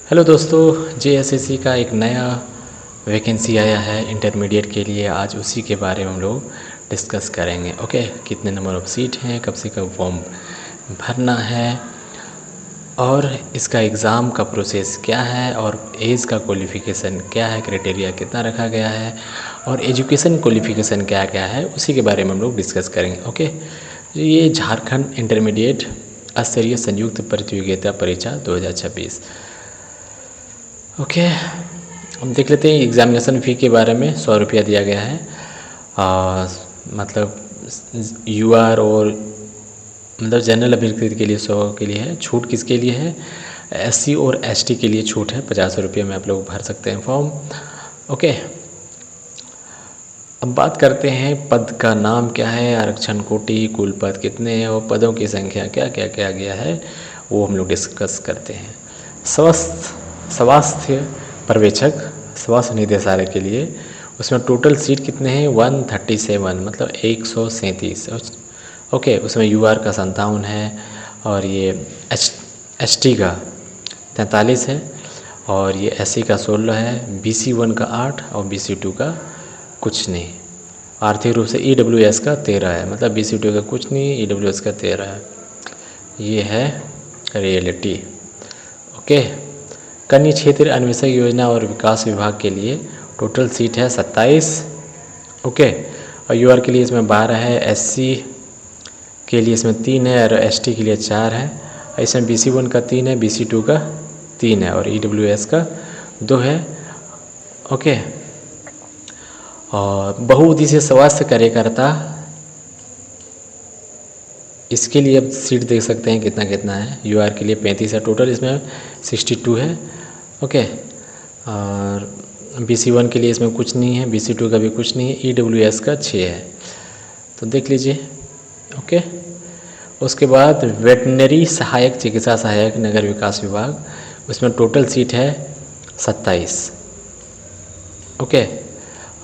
Hello दोस्तों, JSSC का एक नया वैकेंसी आया है इंटरमीडिएट के लिए। आज उसी के बारे में हम लोग डिस्कस करेंगे। ओके, कितने नंबर ऑफ सीट हैं, कब से कब फॉर्म भरना है और इसका एग्ज़ाम का प्रोसेस क्या है और एज का क्वालिफ़िकेशन क्या है, क्राइटेरिया कितना रखा गया है और एजुकेशन क्वालिफ़िकेशन क्या क्या है, उसी के बारे में हम लोग डिस्कस करेंगे। ओके, ये झारखंड इंटरमीडिएट स्तरीय संयुक्त प्रतियोगिता परीक्षा 2026। ओके, हम देख लेते हैं एग्ज़ामिनेशन फ़ी के बारे में। 100 रुपया दिया गया है। मतलब यूआर और मतलब जनरल अभ्यर्थी के लिए 100 के लिए है। छूट किसके लिए है? एससी और एसटी के लिए छूट है। 50 रुपये में आप लोग भर सकते हैं फॉर्म। ओके, अब बात करते हैं पद का नाम क्या है, आरक्षण कोटि, कुल पद कितने हैं और पदों की संख्या क्या क्या क्या गया है, वो हम लोग डिस्कस करते हैं। स्वास्थ्य पर्यवेक्षक स्वास्थ्य निदेशालय के लिए उसमें टोटल सीट कितने हैं? 137, मतलब 137। ओके, उसमें यूआर का 57 है और ये एसटी का 43 है और ये एससी का 16 है, BC1 का 8 और BC2 का कुछ नहीं। आर्थिक रूप से EWS का 13 है, मतलब BC2 का कुछ नहीं, EWS का 13 है। ये है रियलिटी। ओके, कन्या क्षेत्र अन्वेषक योजना और विकास विभाग के लिए टोटल सीट है 27। ओके, और यूआर के लिए इसमें 12 है, एससी के लिए इसमें 3 है और एसटी के लिए 4 है। इसमें BC1 का 3 है, BC2 का 3 है और EWS का 2 है। ओके, और बहुउद्देशीय स्वास्थ्य कार्यकर्ता, इसके लिए अब सीट देख सकते हैं कितना कितना है। यूआर के लिए 35 है टोटल, इसमें 62 है। ओके, और BC1 के लिए इसमें कुछ नहीं है, BC2 का भी कुछ नहीं है, EWS का 6 है। तो देख लीजिए। ओके, उसके बाद वेटनरी सहायक चिकित्सा सहायक नगर विकास विभाग, उसमें टोटल सीट है 27। ओके,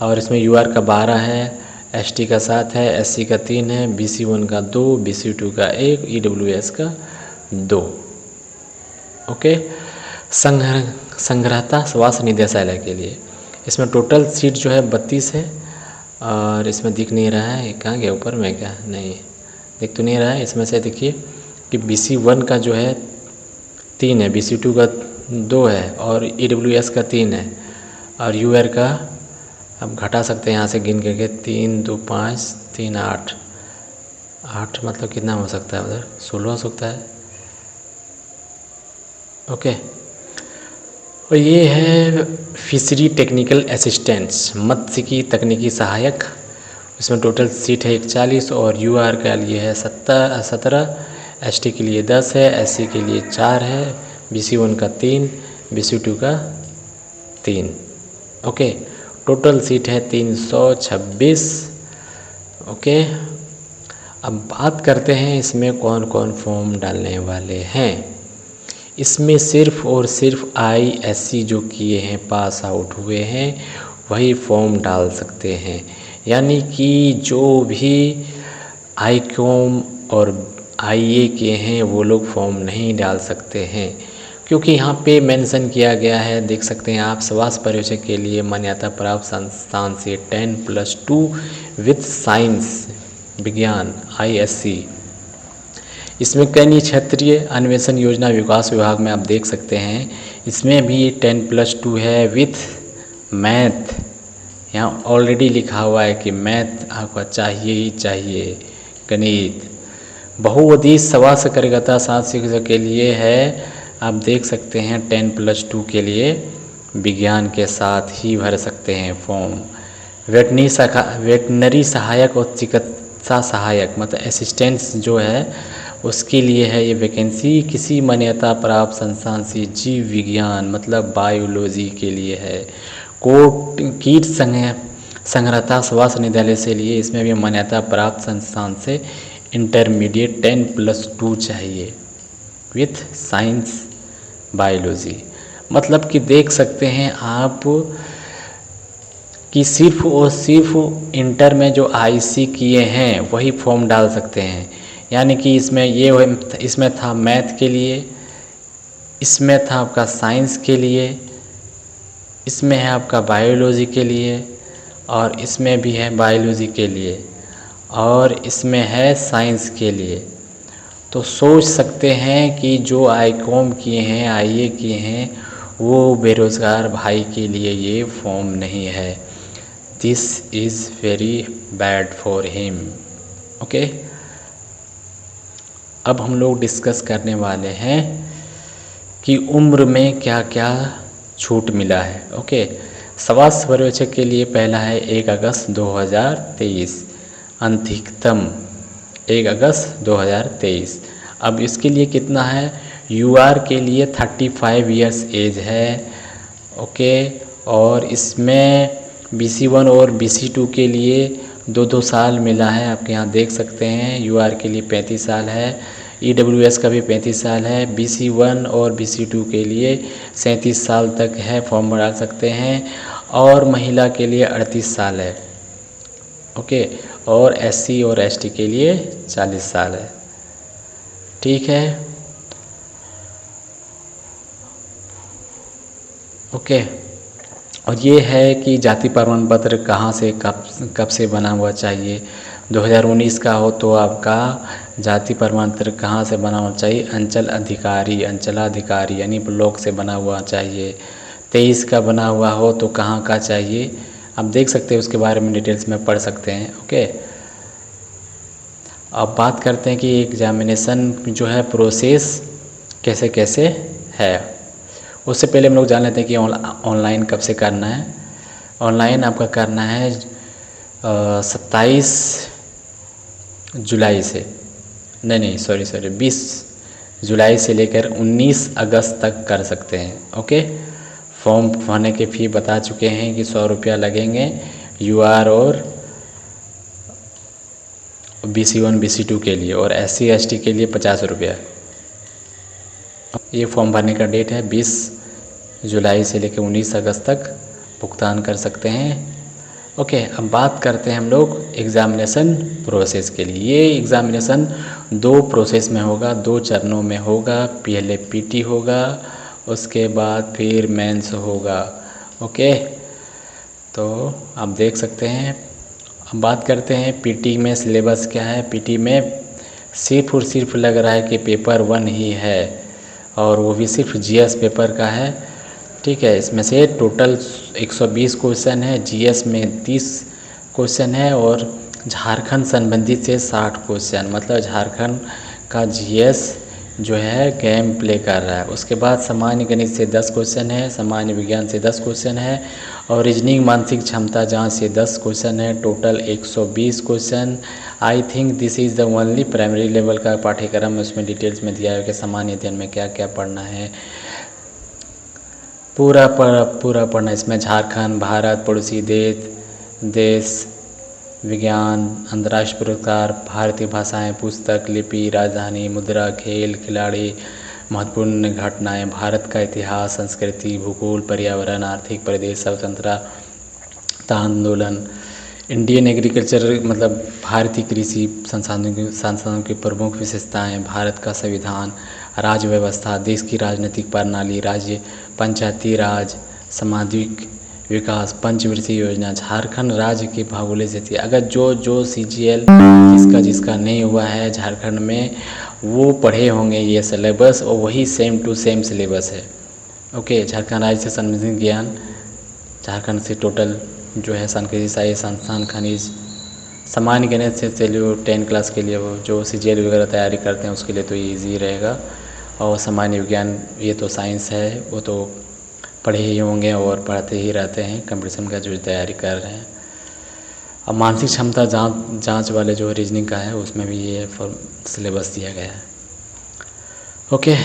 और इसमें यूआर का 12 है, एसटी का 7 है, एससी का 3 है, BC1 का 2, BC2 का 1, EWS का 2। ओके, संग्रहता स्वास्थ्य निदेशालय के लिए इसमें टोटल सीट जो है 32 है और इसमें दिख नहीं रहा है, कहाँ गया ऊपर में, क्या नहीं दिख तो नहीं रहा है। इसमें से देखिए कि BC1 का जो है 3 है, BC2 का 2 है और EWS का 3 है और यूआर का अब घटा सकते हैं यहाँ से गिन करके, 3 2 5 3 8 8, मतलब कितना हो सकता है उधर? 16 हो सकता है। ओके, और ये है फिशरी टेक्निकल असिस्टेंट्स, मत्स्यिकी तकनीकी सहायक, इसमें टोटल सीट है 41 और यूआर के लिए है 17, एसटी के लिए 10 है, एससी के लिए 4 है, BC1 का 3, BC2 का 3। ओके, टोटल सीट है 326। ओके, अब बात करते हैं इसमें कौन कौन फॉर्म डालने वाले हैं। इसमें सिर्फ और सिर्फ ISC जो किए हैं, पास आउट हुए हैं, वही फॉर्म डाल सकते हैं। यानी कि जो भी ICOM और IA के हैं वो लोग फॉर्म नहीं डाल सकते हैं, क्योंकि यहाँ पे मेंशन किया गया है, देख सकते हैं आप, स्वास्थ्य पर्यवेक्षक के लिए मान्यता प्राप्त संस्थान से 10+2 विथ साइंस विज्ञान ISC। इसमें कन्या क्षेत्रीय अन्वेषण योजना विकास विभाग में आप देख सकते हैं, इसमें भी 10+2 है विथ मैथ। यहाँ ऑलरेडी लिखा हुआ है कि मैथ आपका चाहिए ही चाहिए, गणित। बहुउद्देशीय स्वास्थ्य कार्यकर्ता सात शिक्षक के लिए है, आप देख सकते हैं 10+2 के लिए विज्ञान के साथ ही भर सकते हैं फॉर्म। वेटनरी सहायक और चिकित्सा सहायक, मतलब असिस्टेंट्स जो है, उसके लिए है ये वैकेंसी। किसी मान्यता प्राप्त संस्थान से जीव विज्ञान, मतलब बायोलॉजी के लिए है। कीट संग्रहता स्वास्थ्य निदेशालय से लिए, इसमें भी मान्यता प्राप्त संस्थान से इंटरमीडिएट 10+2 चाहिए विथ साइंस बायोलॉजी। मतलब कि देख सकते हैं आप कि सिर्फ और सिर्फ इंटर में जो IC किए हैं वही फॉर्म डाल सकते हैं। यानी कि इसमें था मैथ के लिए इसमें था आपका साइंस के लिए, इसमें है आपका बायोलॉजी के लिए, और इसमें भी है बायोलॉजी के लिए, और इसमें है साइंस के लिए। तो सोच सकते हैं कि जो आईकॉम किए हैं, आईए किए हैं, वो बेरोज़गार भाई के लिए ये फॉर्म नहीं है। This is very bad for him. Okay, अब हम लोग डिस्कस करने वाले हैं कि उम्र में क्या क्या छूट मिला है। ओके, स्वास्थ्य पर्यवेक्षक के लिए पहला है 1 अगस्त 2023, अधिकतम 1 अगस्त 2023। अब इसके लिए कितना है, यूआर के लिए 35 इयर्स एज है। ओके, और इसमें BC1 और BC2 के लिए 2-2 साल मिला है, आपके यहाँ देख सकते हैं। यूआर के लिए 35 साल है, EWS का भी 35 साल है, BC1 और BC2 के लिए 37 साल तक है, फॉर्म भरा सकते हैं। और महिला के लिए 38 साल है। ओके, और SC और ST के लिए 40 साल है। ठीक है, ओके। और ये है कि जाति प्रमाण पत्र कहाँ से कब से बना हुआ चाहिए। 2019 का हो तो आपका जाति प्रमाण पत्र कहाँ से बना होना चाहिए, अंचलाधिकारी यानी ब्लॉक से बना हुआ चाहिए। 23 का बना हुआ हो तो कहाँ का चाहिए, आप देख सकते हैं, उसके बारे में डिटेल्स में पढ़ सकते हैं। ओके, अब बात करते हैं कि एग्जामिनेशन जो है प्रोसेस कैसे कैसे है। उससे पहले हम लोग जान लेते हैं कि ऑनलाइन कब से करना है। ऑनलाइन आपका करना है 27 जुलाई से, नहीं सॉरी 20 जुलाई से लेकर 19 अगस्त तक कर सकते हैं। ओके, फॉर्म भरने के फ़ी बता चुके हैं कि 100 रुपया लगेंगे यूआर और BC1 BC2 के लिए, और SC ST के लिए 50 रुपया। ये फॉर्म भरने का डेट है 20 जुलाई से लेकर 19 अगस्त तक भुगतान कर सकते हैं। ओके, अब बात करते हैं हम लोग एग्ज़ामिनेशन प्रोसेस के लिए। ये एग्ज़ामिनेशन 2 प्रोसेस में होगा, 2 चरणों में होगा। पहले PT होगा, उसके बाद फिर मेंस होगा। ओके, तो आप देख सकते हैं। अब बात करते हैं PT में सिलेबस क्या है। PT में सिर्फ और सिर्फ लग रहा है कि पेपर 1 ही है, और वो भी सिर्फ GS पेपर का है। ठीक है, इसमें से टोटल 120 क्वेश्चन है, GS में 30 क्वेश्चन है, और झारखंड संबंधित से 60 क्वेश्चन, मतलब झारखंड का GS जो है गेम प्ले कर रहा है। उसके बाद सामान्य गणित से 10 क्वेश्चन है, सामान्य विज्ञान से 10 क्वेश्चन है, और रीजनिंग मानसिक क्षमता जांच से 10 क्वेश्चन है। Total 120 question. I think this is the only primary level का पाठ्यक्रम है, उसमें डिटेल्स में दिया है कि सामान्य अध्ययन में क्या क्या पढ़ना है। पूरा पढ़ना इसमें झारखंड, भारत, पड़ोसी देश, विज्ञान, अंतर्राष्ट्रीय पुरस्कार, भारतीय भाषाएं, पुस्तक, लिपि, राजधानी, मुद्रा, खेल, खिलाड़ी, महत्वपूर्ण घटनाएं, भारत का इतिहास, संस्कृति, भूगोल, पर्यावरण, आर्थिक प्रदेश, स्वतंत्रता आंदोलन, इंडियन एग्रीकल्चर मतलब भारतीय कृषि संसाधनों की प्रमुख विशेषताएं, भारत का संविधान, राज्य व्यवस्था, देश की राजनीतिक प्रणाली, राज्य पंचायती राज, सामाजिक विकास, पंचवर्षीय योजना, झारखंड राज्य की भौगोलिक स्थिति। अगर जो CGL जिसका नहीं हुआ है झारखंड में, वो पढ़े होंगे ये सिलेबस, और वही सेम टू सेम सिलेबस है। ओके, झारखंड राज्य से संबंधित ज्ञान, झारखंड से टोटल जो है संस्कृति, साहित्य, संस्थान, खनिज, सामान्य गणित से चलिए 10 क्लास के लिए, वो जो CGL वगैरह तैयारी करते हैं उसके लिए तो ये ईजी रहेगा। और सामान्य विज्ञान ये तो साइंस है, वो तो पढ़े ही होंगे और पढ़ते ही रहते हैं, कंपटीशन का जो तैयारी कर रहे हैं। अब मानसिक क्षमता जांच वाले जो रीजनिंग का है उसमें भी ये सिलेबस दिया गया है। ओके,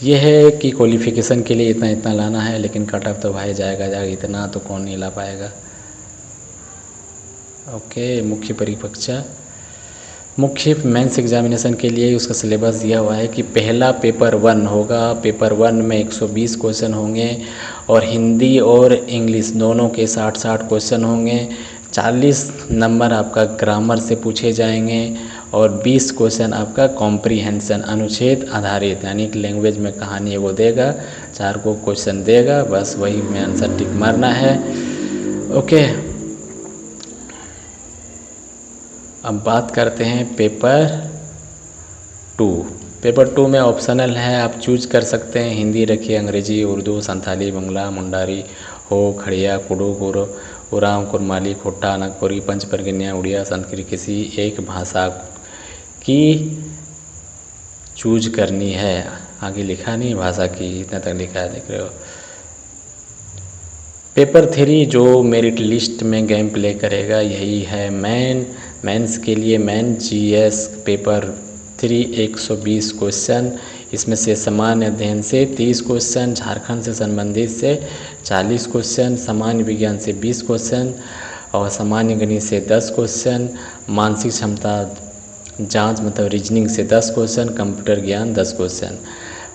ये है कि क्वालिफिकेशन के लिए इतना लाना है, लेकिन कट ऑफ तो भाई जाएगा, इतना तो कौन नहीं ला पाएगा। ओके, मुख्य परिपरीक्षा, मुख्य मेंस एग्जामिनेशन के लिए उसका सिलेबस दिया हुआ है कि पहला पेपर 1 होगा। पेपर 1 में 120 क्वेश्चन होंगे, और हिंदी और इंग्लिश दोनों के 60-60 क्वेश्चन होंगे। 40 नंबर आपका ग्रामर से पूछे जाएंगे, और 20 क्वेश्चन आपका कॉम्प्रीहेंशन अनुच्छेद आधारित, यानी कि लैंग्वेज में कहानी है वो देगा, 4 को क्वेश्चन देगा, बस वही में आंसर टिक मारना है। ओके, अब बात करते हैं पेपर 2। पेपर 2 में ऑप्शनल है, आप चूज कर सकते हैं, हिंदी रखिए, अंग्रेजी, उर्दू, संथाली, बंगला, मुंडारी, हो, खड़िया, कुडू, कुरो, उरांव, कुरमाली, खोटा, नागपुरी, पंच परगिनिया, उड़िया, संस्कृत, किसी एक भाषा की चूज करनी है। आगे लिखा नहीं भाषा की, इतना तक लिखा है, देख रहे हो। पेपर 3 जो मेरिट लिस्ट में गेम प्ले करेगा यही है मेंस के लिए मेन जीएस पेपर 3 120 क्वेश्चन, इसमें से सामान्य अध्ययन से 30 क्वेश्चन, झारखंड से संबंधित से 40 क्वेश्चन, सामान्य विज्ञान से 20 क्वेश्चन और सामान्य गणित से 10 क्वेश्चन, मानसिक क्षमता जांच मतलब रीजनिंग से 10 क्वेश्चन, कंप्यूटर ज्ञान 10 क्वेश्चन।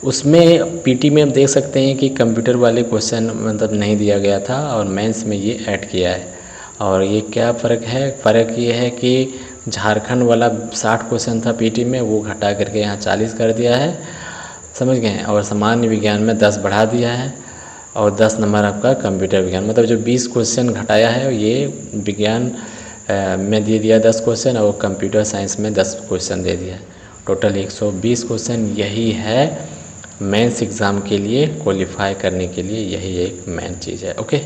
उसमें पीटी में हम देख सकते हैं कि कंप्यूटर वाले क्वेश्चन मतलब नहीं दिया गया था और मेंस में ये ऐड किया है। और ये क्या फ़र्क है? फ़र्क ये है कि झारखंड वाला 60 क्वेश्चन था पीटी में, वो घटा करके यहाँ 40 कर दिया है, समझ गए। और सामान्य विज्ञान में 10 बढ़ा दिया है और 10 नंबर आपका कंप्यूटर विज्ञान, मतलब जो 20 क्वेश्चन घटाया है ये विज्ञान में दे दिया 10 क्वेश्चन और कंप्यूटर साइंस में 10 क्वेश्चन दे दिया है। Total 120 question. यही है मेंस एग्ज़ाम के लिए क्वालिफाई करने के लिए, यही एक मेन चीज़ है। ओके,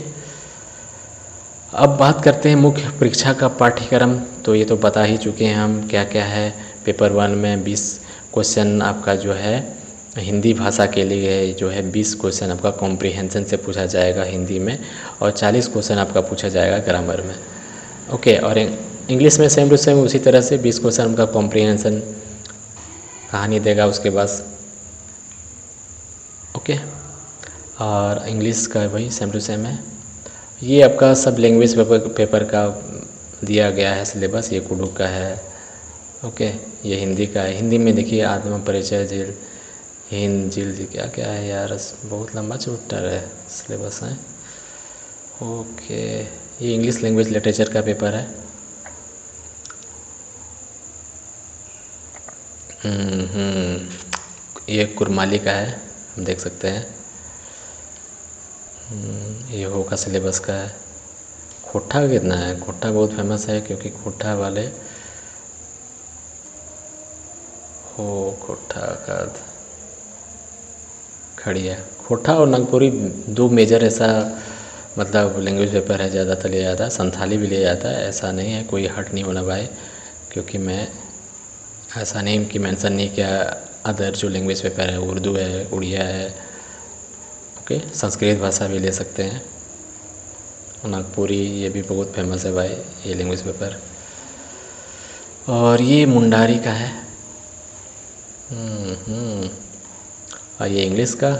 अब बात करते हैं मुख्य परीक्षा का पाठ्यक्रम। तो ये तो बता ही चुके हैं हम क्या क्या है। पेपर 1 में 20 क्वेश्चन आपका जो है हिंदी भाषा के लिए जो है 20 क्वेश्चन आपका कॉम्प्रीहेंशन से पूछा जाएगा हिंदी में और 40 क्वेश्चन आपका पूछा जाएगा ग्रामर में। ओके, और इंग्लिश में सेम टू सेम उसी तरह से 20 क्वेश्चन आपका कॉम्प्रीहेंशन कहानी देगा उसके बाद। ओके, और इंग्लिश का वही सेम टू सेम है। ये आपका सब लैंग्वेज पेपर का दिया गया है सिलेबस, ये कुडू का है। ओके, ये हिंदी का है। हिंदी में देखिए आत्म परिचय, झील, हिंद, झील, क्या क्या है यार, बहुत लंबा चैप्टर है, सिलेबस है। ओके, ये इंग्लिश लैंग्वेज लिटरेचर का पेपर है। ये कुरमाली का है, हम देख सकते हैं। ये हो का सिलेबस का है। खोटा का कितना है? खोटा बहुत फेमस है क्योंकि खोटा वाले हो, खोटा का खड़िया, खोटा और नागपुरी 2 मेजर ऐसा मतलब लैंग्वेज पेपर है, ज़्यादातर लिया जाता है। संथाली भी लिया जाता है, ऐसा नहीं है, कोई हट नहीं होना भाई, क्योंकि मैं ऐसा नहीं कि मेंशन नहीं किया। अदर जो लैंग्वेज पेपर है, उर्दू है, उड़िया है, ओके, संस्कृत भाषा भी ले सकते हैं। नागपुरी ये भी बहुत फेमस है भाई, ये लैंग्वेज पेपर। और ये मुंडारी का है। और ये इंग्लिश का।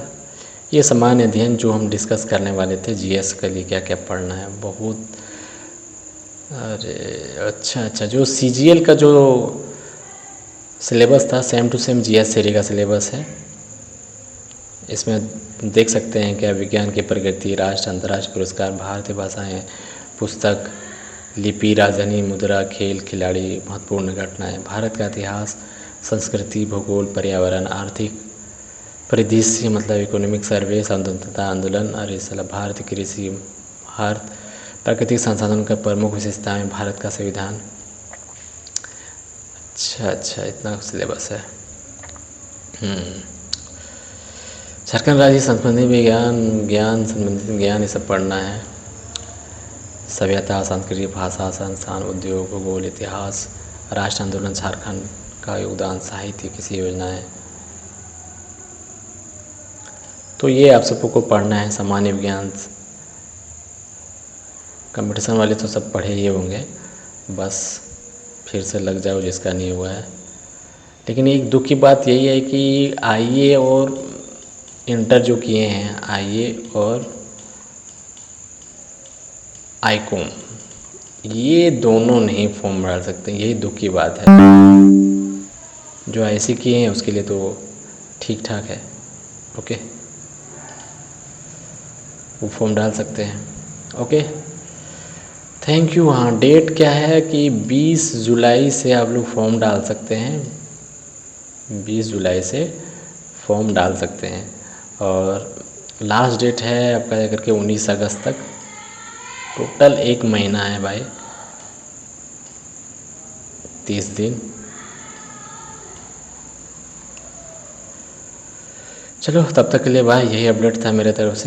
ये सामान्य अध्ययन जो हम डिस्कस करने वाले थे, जीएस के लिए क्या क्या पढ़ना है, बहुत। अरे अच्छा, जो सीजीएल का जो सिलेबस था सेम टू सेम जीएस सीरी का सिलेबस है। इसमें देख सकते हैं क्या विज्ञान की प्रगति, राष्ट्र अंतर्राष्ट्रीय पुरस्कार, भारतीय भाषाएं, पुस्तक, लिपि, राजधानी, मुद्रा, खेल, खिलाड़ी, महत्वपूर्ण घटनाएं, भारत का इतिहास, संस्कृति, भूगोल, पर्यावरण, आर्थिक परिदृश्य मतलब इकोनॉमिक सर्वे, स्वतंत्रता आंदोलन, अरे साला, भारत कृषि, भारत प्राकृतिक संसाधन का प्रमुख विशेषताएं, भारत का संविधान। अच्छा, इतना सिलेबस है। झारखंड राज्य संबंधी ज्ञान संबंधित ज्ञान ये सब पढ़ना है। सभ्यता, संस्कृति, भाषा, संस्थान, उद्योग, भूगोल, इतिहास, राष्ट्र आंदोलन, झारखंड का योगदान, साहित्य, किसी योजनाएं। तो ये आप सबको पढ़ना है। सामान्य विज्ञान, कंपटीशन वाले तो सब पढ़े ही होंगे, बस फिर से लग जाओ जिसका नहीं हुआ है। लेकिन एक दुख की बात यही है कि आईए और इंटर जो किए हैं, आईए और आईकॉम, ये दोनों नहीं फॉर्म भर सकते, यही दुख की बात है। जो ऐसे किए हैं उसके लिए तो ठीक ठाक है, ओके, वो फॉर्म डाल सकते हैं। Okay, thank you. हाँ, डेट क्या है कि 20 जुलाई से आप लोग फॉर्म डाल सकते हैं, 20 जुलाई से फॉर्म डाल सकते हैं। और लास्ट डेट है आपका जा करके 19 अगस्त तक। टोटल 1 महीना है भाई, 30 दिन। चलो तब तक के लिए भाई, यही अपडेट था मेरे तरफ से।